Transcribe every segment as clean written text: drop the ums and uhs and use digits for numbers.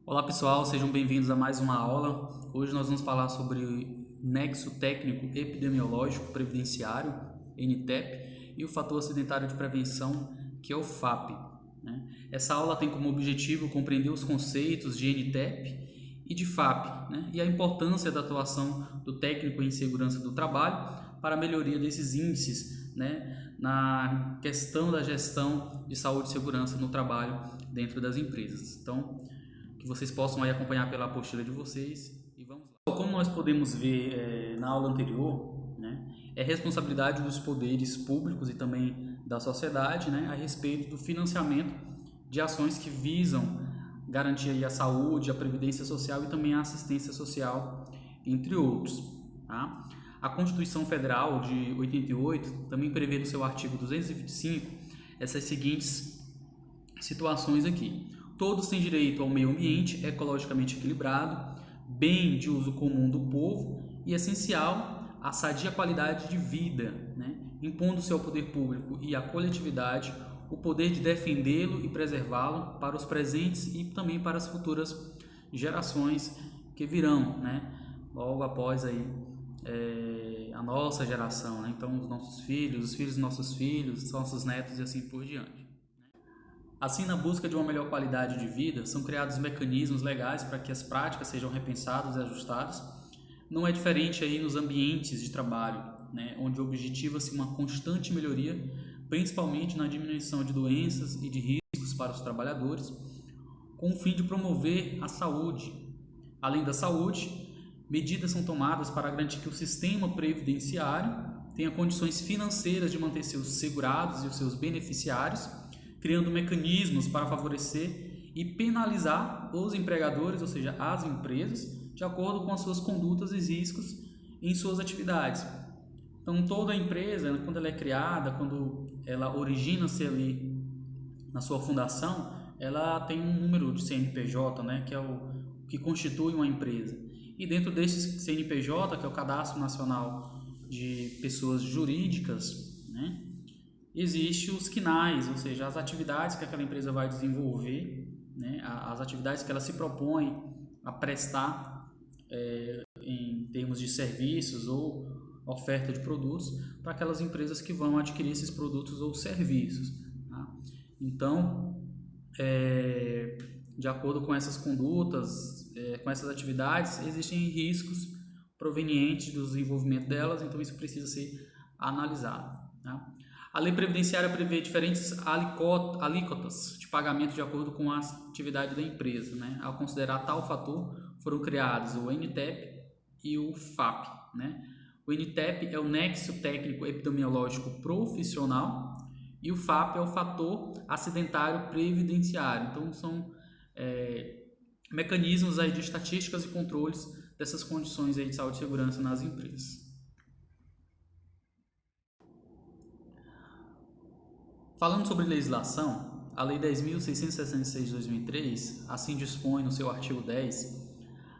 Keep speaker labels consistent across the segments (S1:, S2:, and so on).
S1: Olá pessoal, sejam bem-vindos a mais uma aula. Hoje nós vamos falar sobre o Nexo Técnico Epidemiológico Previdenciário, NTEP, e o Fator Acidentário de Prevenção, que é o FAP. Essa aula tem como objetivo compreender os conceitos de NTEP e de FAP, e a importância da atuação do técnico em segurança do trabalho para a melhoria desses índices, na questão da gestão de saúde e segurança no trabalho dentro das empresas. Então, que vocês possam aí acompanhar pela apostila de vocês e vamos lá. Como nós podemos ver na aula anterior, é responsabilidade dos poderes públicos e também da sociedade, a respeito do financiamento de ações que visam garantir aí a saúde, a previdência social e também a assistência social, entre outros. Tá? A Constituição Federal de 88 também prevê no seu artigo 225 essas seguintes situações aqui. Todos têm direito ao meio ambiente ecologicamente equilibrado, bem de uso comum do povo e essencial à sadia qualidade de vida, impondo-se ao poder público e à coletividade o poder de defendê-lo e preservá-lo para os presentes e também para as futuras gerações que virão, logo após aí, a nossa geração, então os nossos filhos, os filhos dos nossos filhos, nossos netos e assim por diante. Assim, na busca de uma melhor qualidade de vida, são criados mecanismos legais para que as práticas sejam repensadas e ajustadas. Não é diferente aí nos ambientes de trabalho, onde objetiva-se uma constante melhoria, principalmente na diminuição de doenças e de riscos para os trabalhadores, com o fim de promover a saúde. Além da saúde, medidas são tomadas para garantir que o sistema previdenciário tenha condições financeiras de manter seus segurados e os seus beneficiários, criando mecanismos para favorecer e penalizar os empregadores, ou seja, as empresas, de acordo com as suas condutas e riscos em suas atividades. Então, toda empresa, quando ela é criada, quando ela origina-se ali na sua fundação, ela tem um número de CNPJ, que é o que constitui uma empresa. E dentro desse CNPJ, que é o Cadastro Nacional de Pessoas Jurídicas, existem os CNAEs, ou seja, as atividades que aquela empresa vai desenvolver, as atividades que ela se propõe a prestar em termos de serviços ou oferta de produtos para aquelas empresas que vão adquirir esses produtos ou serviços. Tá? Então, de acordo com essas condutas, com essas atividades, existem riscos provenientes do desenvolvimento delas, então isso precisa ser analisado. Tá? A lei previdenciária prevê diferentes alíquotas de pagamento de acordo com a atividade da empresa. Ao considerar tal fator, foram criados o NTEP e o FAP. O NTEP é o Nexo Técnico Epidemiológico Profissional e o FAP é o Fator Acidentário Previdenciário. Então, são mecanismos aí de estatísticas e controles dessas condições aí de saúde e segurança nas empresas. Falando sobre legislação, a Lei 10.666 de 2003 assim dispõe no seu artigo 10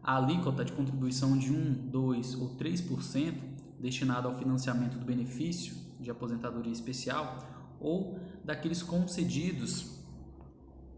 S1: a alíquota de contribuição de 1, 2 ou 3% destinada ao financiamento do benefício de aposentadoria especial ou daqueles concedidos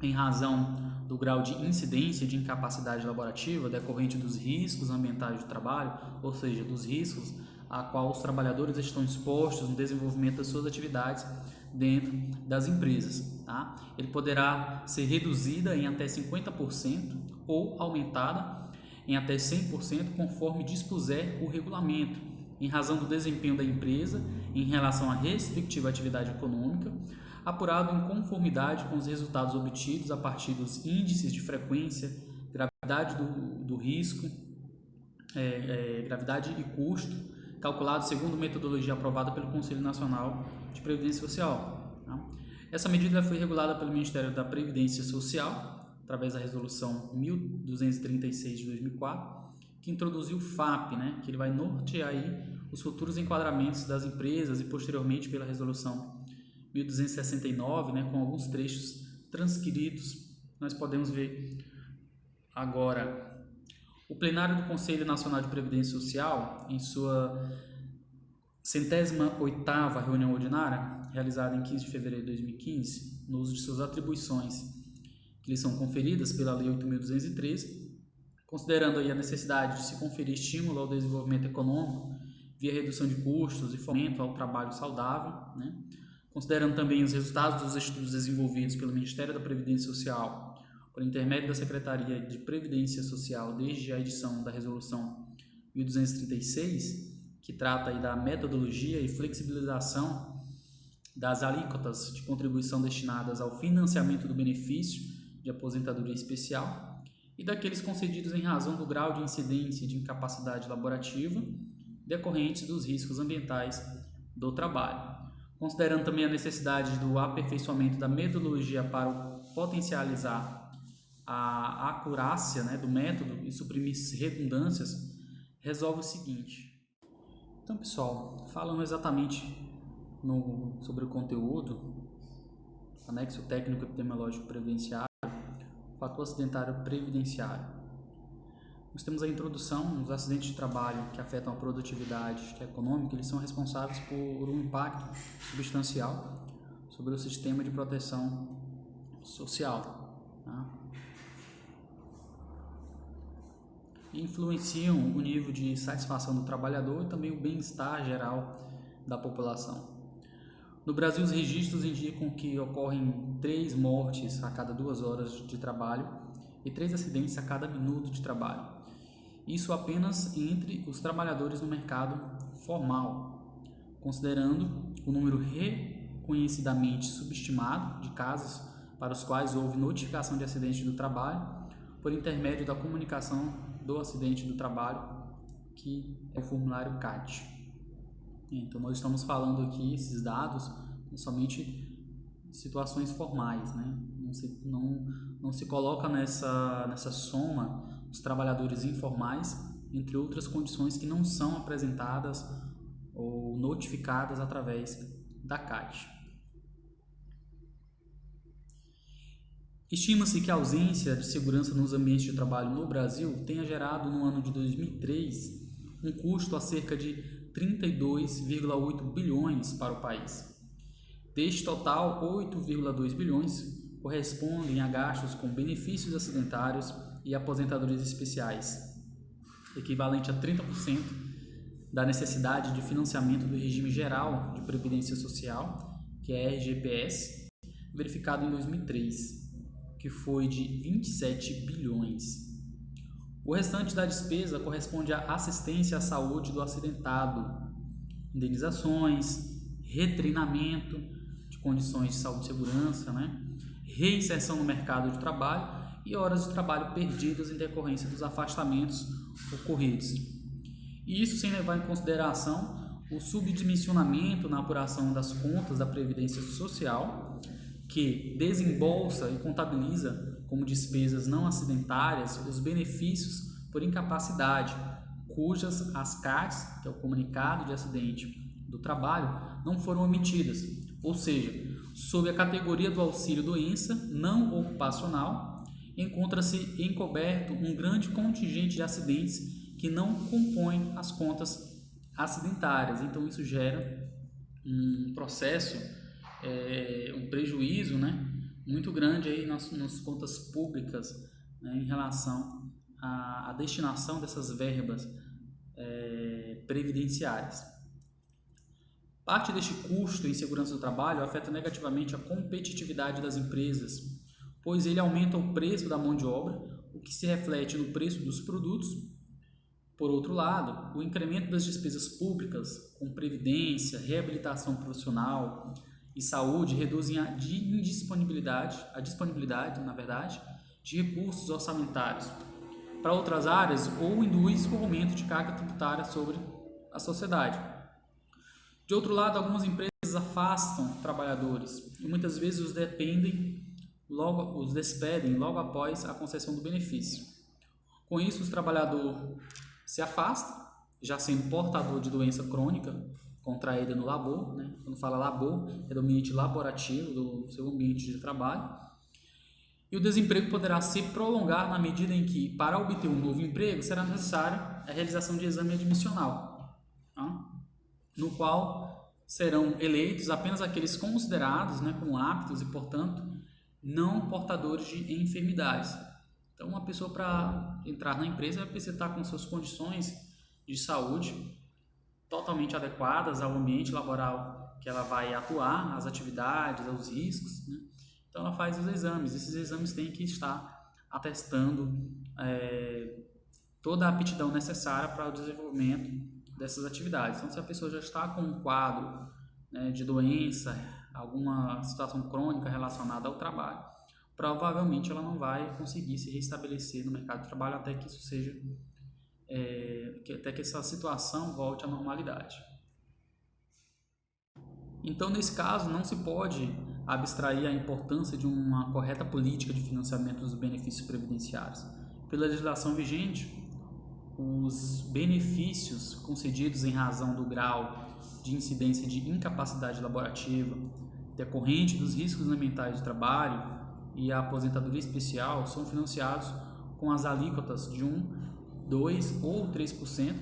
S1: em razão do grau de incidência de incapacidade laborativa decorrente dos riscos ambientais do trabalho, ou seja, dos riscos a qual os trabalhadores estão expostos no desenvolvimento das suas atividades dentro das empresas. Tá? Ele poderá ser reduzida em até 50% ou aumentada em até 100% conforme dispuser o regulamento, em razão do desempenho da empresa em relação à respectiva atividade econômica, apurado em conformidade com os resultados obtidos a partir dos índices de frequência, gravidade do risco, gravidade e custo, calculado segundo metodologia aprovada pelo Conselho Nacional de Previdência Social. Tá? Essa medida foi regulada pelo Ministério da Previdência Social, através da Resolução 1236 de 2004, que introduziu o FAP, que ele vai nortear aí os futuros enquadramentos das empresas e posteriormente pela Resolução 1269, com alguns trechos transcritos, nós podemos ver agora. O plenário do Conselho Nacional de Previdência Social, em sua 108ª reunião ordinária, realizada em 15 de fevereiro de 2015, no uso de suas atribuições que lhes são conferidas pela Lei 8.213, considerando aí a necessidade de se conferir estímulo ao desenvolvimento econômico via redução de custos e fomento ao trabalho saudável, né? Considerando também os resultados dos estudos desenvolvidos pelo Ministério da Previdência Social por intermédio da Secretaria de Previdência Social desde a edição da Resolução 1236, que trata aí da metodologia e flexibilização das alíquotas de contribuição destinadas ao financiamento do benefício de aposentadoria especial e daqueles concedidos em razão do grau de incidência de incapacidade laborativa decorrentes dos riscos ambientais do trabalho. Considerando também a necessidade do aperfeiçoamento da metodologia para potencializar a acurácia, né, do método e suprimir redundâncias, resolve o seguinte. Então, pessoal, falando exatamente sobre o conteúdo, anexo técnico epidemiológico previdenciário, fator acidentário previdenciário. Nós temos a introdução. Os acidentes de trabalho que afetam a produtividade econômica, eles são responsáveis por um impacto substancial sobre o sistema de proteção social, tá? Influenciam o nível de satisfação do trabalhador e também o bem-estar geral da população. No Brasil, os registros indicam que ocorrem 3 mortes a cada 2 horas de trabalho e 3 acidentes a cada minuto de trabalho. Isso apenas entre os trabalhadores no mercado formal, considerando o número reconhecidamente subestimado de casos para os quais houve notificação de acidente do trabalho por intermédio da comunicação do acidente do trabalho, que é o formulário CAT. Então, nós estamos falando aqui, esses dados, somente situações formais, né? Não se coloca nessa soma os trabalhadores informais, entre outras condições que não são apresentadas ou notificadas através da CAT. Estima-se que a ausência de segurança nos ambientes de trabalho no Brasil tenha gerado, no ano de 2003, um custo a cerca de 32,8 bilhões para o país. Deste total, 8,2 bilhões correspondem a gastos com benefícios acidentários e aposentadorias especiais, equivalente a 30% da necessidade de financiamento do regime geral de previdência social, que é a RGPS, verificado em 2003. Que foi de 27 bilhões. O restante da despesa corresponde à assistência à saúde do acidentado, indenizações, retreinamento de condições de saúde e segurança, né? Reinserção no mercado de trabalho e horas de trabalho perdidas em decorrência dos afastamentos ocorridos. E isso sem levar em consideração o subdimensionamento na apuração das contas da Previdência Social, que desembolsa e contabiliza como despesas não acidentárias os benefícios por incapacidade, cujas as CATs, que é o comunicado de acidente do trabalho, não foram omitidas, ou seja, sob a categoria do auxílio-doença não ocupacional, encontra-se encoberto um grande contingente de acidentes que não compõem as contas acidentárias. Então, isso gera um processo, um prejuízo, né, muito grande aí nas contas públicas, né, em relação à destinação dessas verbas previdenciárias. Parte deste custo em segurança do trabalho afeta negativamente a competitividade das empresas, pois ele aumenta o preço da mão de obra, o que se reflete no preço dos produtos. Por outro lado, o incremento das despesas públicas com previdência, reabilitação profissional e saúde reduzem a disponibilidade, na verdade, de recursos orçamentários para outras áreas ou induz o aumento de carga tributária sobre a sociedade. De outro lado, algumas empresas afastam trabalhadores e muitas vezes os despedem logo após a concessão do benefício. Com isso, o trabalhador se afasta, já sendo portador de doença crônica contraída no labor, né? Quando fala labor, é do ambiente laborativo, do seu ambiente de trabalho. E o desemprego poderá se prolongar na medida em que, para obter um novo emprego, será necessária a realização de exame admissional, tá? No qual serão eleitos apenas aqueles considerados, né, como aptos e, portanto, não portadores de enfermidades. Então, uma pessoa para entrar na empresa vai precisar estar com suas condições de saúde totalmente adequadas ao ambiente laboral que ela vai atuar, às atividades, aos riscos, né? Então, ela faz os exames. Esses exames têm que estar atestando toda a aptidão necessária para o desenvolvimento dessas atividades. Então, se a pessoa já está com um quadro, né, de doença, alguma situação crônica relacionada ao trabalho, provavelmente ela não vai conseguir se restabelecer no mercado de trabalho até que isso seja, até que essa situação volte à normalidade. Então, nesse caso, não se pode abstrair a importância de uma correta política de financiamento dos benefícios previdenciários. Pela legislação vigente, os benefícios concedidos em razão do grau de incidência de incapacidade laborativa decorrente dos riscos ambientais do trabalho e a aposentadoria especial são financiados com as alíquotas de 1, 2 ou 3%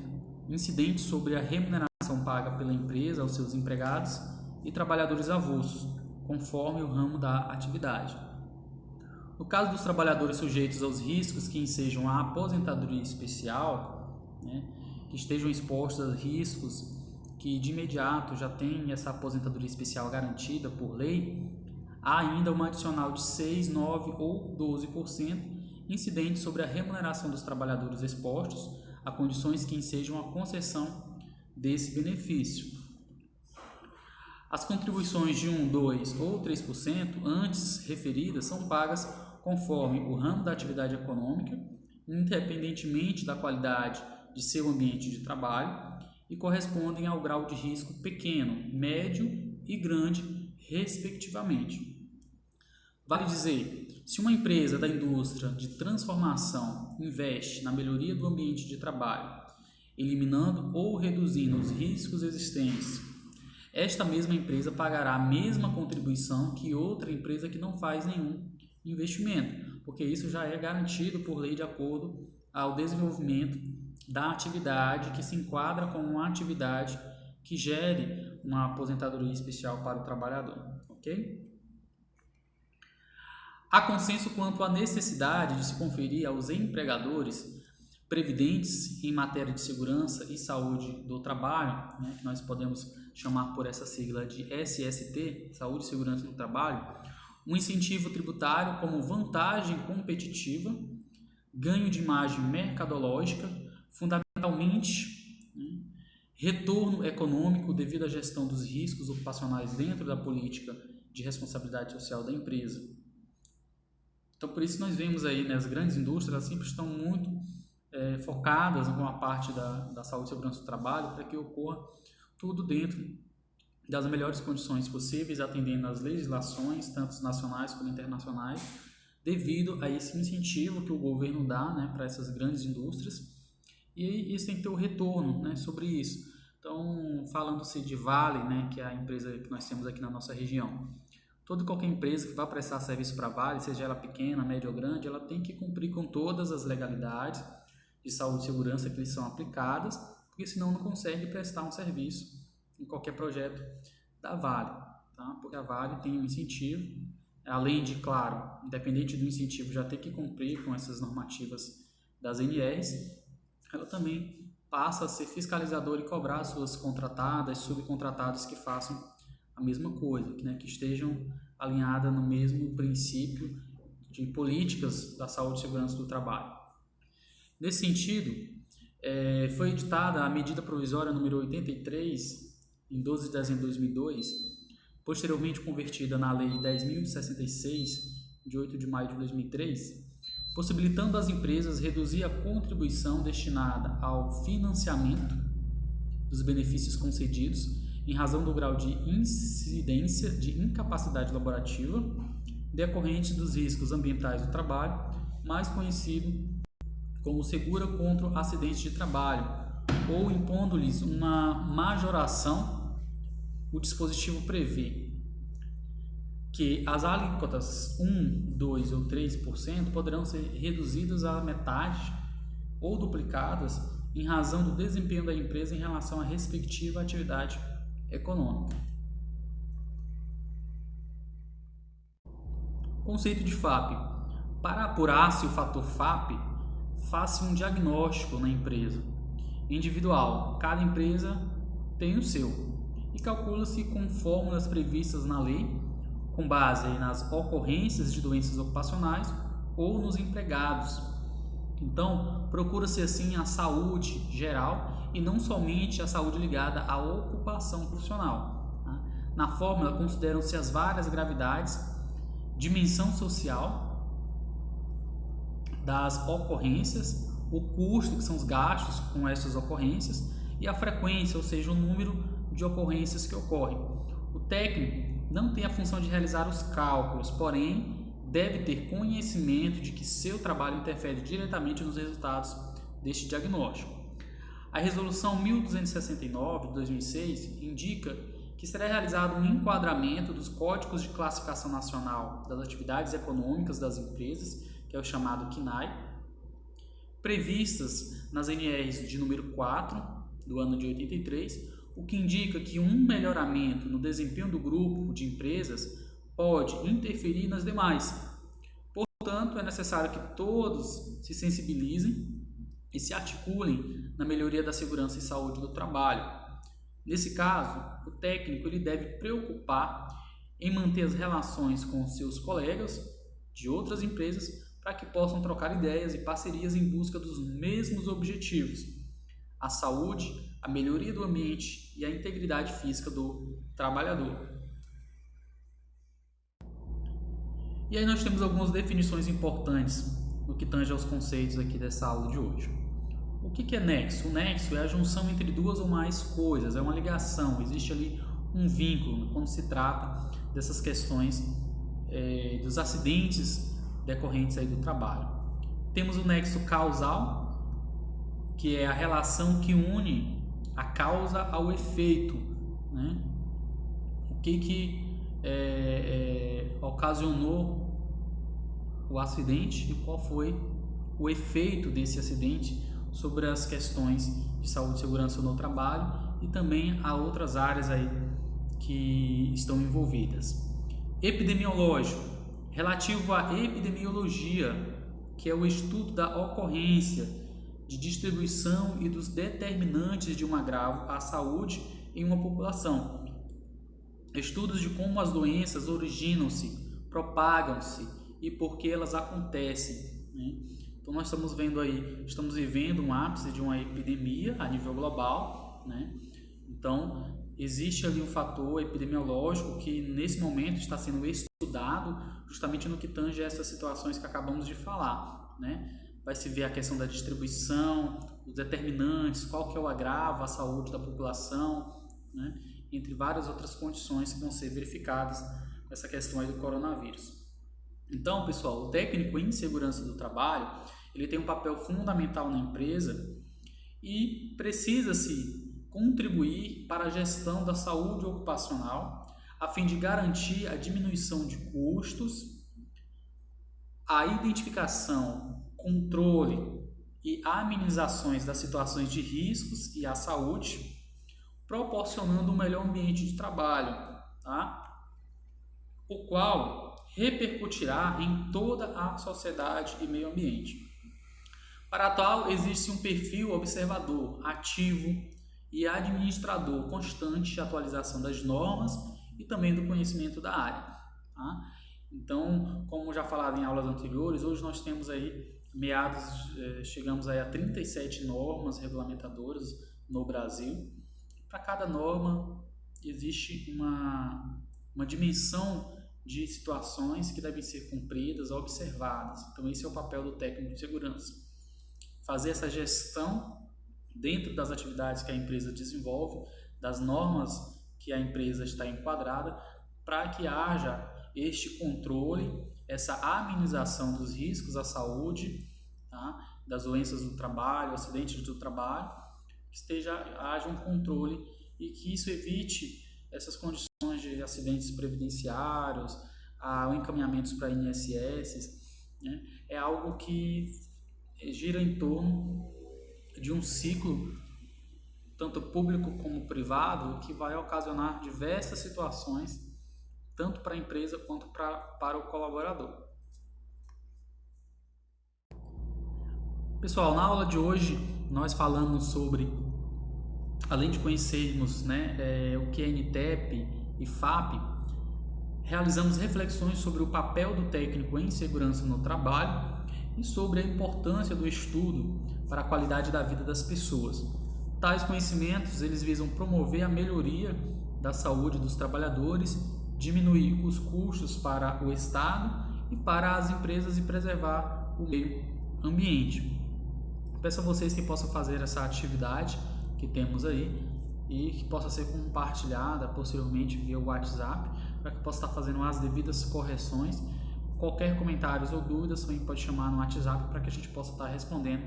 S1: incidentes sobre a remuneração paga pela empresa aos seus empregados e trabalhadores avulsos, conforme o ramo da atividade. No caso dos trabalhadores sujeitos aos riscos que ensejam a aposentadoria especial, né, que estejam expostos a riscos que de imediato já têm essa aposentadoria especial garantida por lei, há ainda uma adicional de 6, 9 ou 12% incidente sobre a remuneração dos trabalhadores expostos a condições que ensejam a concessão desse benefício. As contribuições de 1, 2 ou 3% antes referidas são pagas conforme o ramo da atividade econômica, independentemente da qualidade de seu ambiente de trabalho, e correspondem ao grau de risco pequeno, médio e grande, respectivamente. Vale dizer, se uma empresa da indústria de transformação investe na melhoria do ambiente de trabalho, eliminando ou reduzindo os riscos existentes, esta mesma empresa pagará a mesma contribuição que outra empresa que não faz nenhum investimento, porque isso já é garantido por lei de acordo ao desenvolvimento da atividade que se enquadra como uma atividade que gere uma aposentadoria especial para o trabalhador, ok? Há consenso quanto à necessidade de se conferir aos empregadores previdentes em matéria de segurança e saúde do trabalho, né, que nós podemos chamar por essa sigla de SST, Saúde e Segurança no Trabalho, um incentivo tributário como vantagem competitiva, ganho de imagem mercadológica, fundamentalmente, né, retorno econômico devido à gestão dos riscos ocupacionais dentro da política de responsabilidade social da empresa. Então, por isso nós vemos aí, né, as grandes indústrias, elas sempre estão muito focadas em alguma parte da saúde e segurança do trabalho para que ocorra tudo dentro das melhores condições possíveis, atendendo às legislações, tanto nacionais como internacionais, devido a esse incentivo que o governo dá, né, para essas grandes indústrias, e isso tem que ter o retorno, né, sobre isso. Então, falando-se de Vale, né, que é a empresa que nós temos aqui na nossa região, toda e qualquer empresa que vá prestar serviço para Vale, seja ela pequena, média ou grande, ela tem que cumprir com todas as legalidades de saúde e segurança que lhes são aplicadas, porque senão não consegue prestar um serviço em qualquer projeto da Vale, tá? Porque a Vale tem um incentivo, além de, claro, independente do incentivo já ter que cumprir com essas normativas das NRs, ela também passa a ser fiscalizadora e cobrar as suas contratadas, subcontratadas que façam a mesma coisa, né? Que estejam alinhadas no mesmo princípio de políticas da saúde e segurança do trabalho. Nesse sentido, foi editada a medida provisória número 83, em 12 de dezembro de 2002, posteriormente convertida na Lei 10.066, de 8 de maio de 2003, possibilitando às empresas reduzir a contribuição destinada ao financiamento dos benefícios concedidos em razão do grau de incidência de incapacidade laborativa decorrente dos riscos ambientais do trabalho, mais conhecido como segura contra acidentes de trabalho, ou impondo-lhes uma majoração. O dispositivo prevê que as alíquotas 1, 2 ou 3% poderão ser reduzidas à metade ou duplicadas em razão do desempenho da empresa em relação à respectiva atividade econômica. Conceito de FAP. Para apurar-se o fator FAP, faz-se um diagnóstico na empresa individual. Cada empresa tem o seu e calcula-se com fórmulas previstas na lei, com base nas ocorrências de doenças ocupacionais ou nos empregados. Então, procura-se assim a saúde geral e não somente a saúde ligada à ocupação profissional. Na fórmula consideram-se as várias gravidades, dimensão social das ocorrências, o custo, que são os gastos com essas ocorrências, e a frequência, ou seja, o número de ocorrências que ocorrem. O técnico não tem a função de realizar os cálculos, porém deve ter conhecimento de que seu trabalho interfere diretamente nos resultados deste diagnóstico. A Resolução 1269 de 2006 indica que será realizado um enquadramento dos Códigos de Classificação Nacional das Atividades Econômicas das Empresas, que é o chamado CNAE, previstas nas NRs de número 4 do ano de 83, o que indica que um melhoramento no desempenho do grupo de empresas pode interferir nas demais. Portanto, é necessário que todos se sensibilizem e se articulem na melhoria da segurança e saúde do trabalho. Nesse caso, o técnico ele deve preocupar em manter as relações com seus colegas de outras empresas para que possam trocar ideias e parcerias em busca dos mesmos objetivos: a saúde, a melhoria do ambiente e a integridade física do trabalhador. E aí nós temos algumas definições importantes no que tange aos conceitos aqui dessa aula de hoje. O que é nexo? O nexo é a junção entre duas ou mais coisas, é uma ligação, existe ali um vínculo quando se trata dessas questões dos acidentes decorrentes aí do trabalho. Temos o nexo causal, que é a relação que une a causa ao efeito, né? O que ocasionou o acidente e qual foi o efeito desse acidente sobre as questões de saúde e segurança no trabalho e também a outras áreas aí que estão envolvidas. Epidemiológico, relativo à epidemiologia, que é o estudo da ocorrência, de distribuição e dos determinantes de um agravo à saúde em uma população. Estudos de como as doenças originam-se, propagam-se e por que elas acontecem, né? Então nós estamos vivendo um ápice de uma epidemia a nível global, né? Então existe ali um fator epidemiológico que nesse momento está sendo estudado justamente no que tange a essas situações que acabamos de falar, né? Vai se ver a questão da distribuição, os determinantes, qual que é o agravo à saúde da população, né? Entre várias outras condições que vão ser verificadas com essa questão aí do coronavírus. Então, pessoal, o técnico em segurança do trabalho, ele tem um papel fundamental na empresa e precisa-se contribuir para a gestão da saúde ocupacional, a fim de garantir a diminuição de custos, a identificação, controle e amenizações das situações de riscos e à saúde, proporcionando um melhor ambiente de trabalho, tá? O qual repercutirá em toda a sociedade e meio ambiente. Para tal, existe um perfil observador, ativo e administrador constante de atualização das normas e também do conhecimento da área, tá? Então, como já falado em aulas anteriores, hoje nós temos aí chegamos aí a 37 normas regulamentadoras no Brasil. Para cada norma existe uma dimensão de situações que devem ser cumpridas, observadas. Então esse é o papel do técnico de segurança. Fazer essa gestão dentro das atividades que a empresa desenvolve, das normas que a empresa está enquadrada, para que haja este controle, essa amenização dos riscos à saúde, tá? Das doenças do trabalho, acidentes do trabalho, que haja um controle e que isso evite essas condições de acidentes previdenciários, encaminhamentos para INSS, né? É algo que gira em torno de um ciclo, tanto público como privado, que vai ocasionar diversas situações, tanto para a empresa quanto para o colaborador. Pessoal, na aula de hoje nós falamos sobre, além de conhecermos o que é NTEP e FAP, realizamos reflexões sobre o papel do técnico em segurança no trabalho e sobre a importância do estudo para a qualidade da vida das pessoas. Tais conhecimentos eles visam promover a melhoria da saúde dos trabalhadores, diminuir os custos para o Estado e para as empresas e preservar o meio ambiente. Peço a vocês que possam fazer essa atividade que temos aí e que possa ser compartilhada posteriormente via WhatsApp, para que possa estar fazendo as devidas correções. Qualquer comentários ou dúvidas também pode chamar no WhatsApp para que a gente possa estar respondendo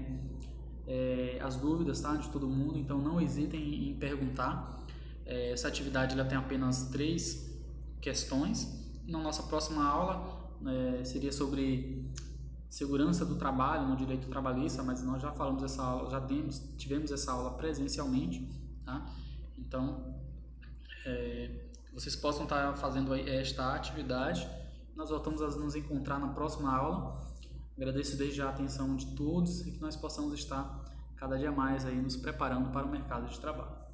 S1: as dúvidas, tá, de todo mundo. Então não hesitem em perguntar. Essa atividade ela tem apenas 3 questões. Na nossa próxima aula seria sobre segurança do trabalho no direito trabalhista, mas nós já falamos essa aula, tivemos essa aula presencialmente, tá? Então vocês possam estar fazendo esta atividade. Nós voltamos a nos encontrar na próxima aula. Agradeço desde já a atenção de todos e que nós possamos estar cada dia mais aí nos preparando para o mercado de trabalho.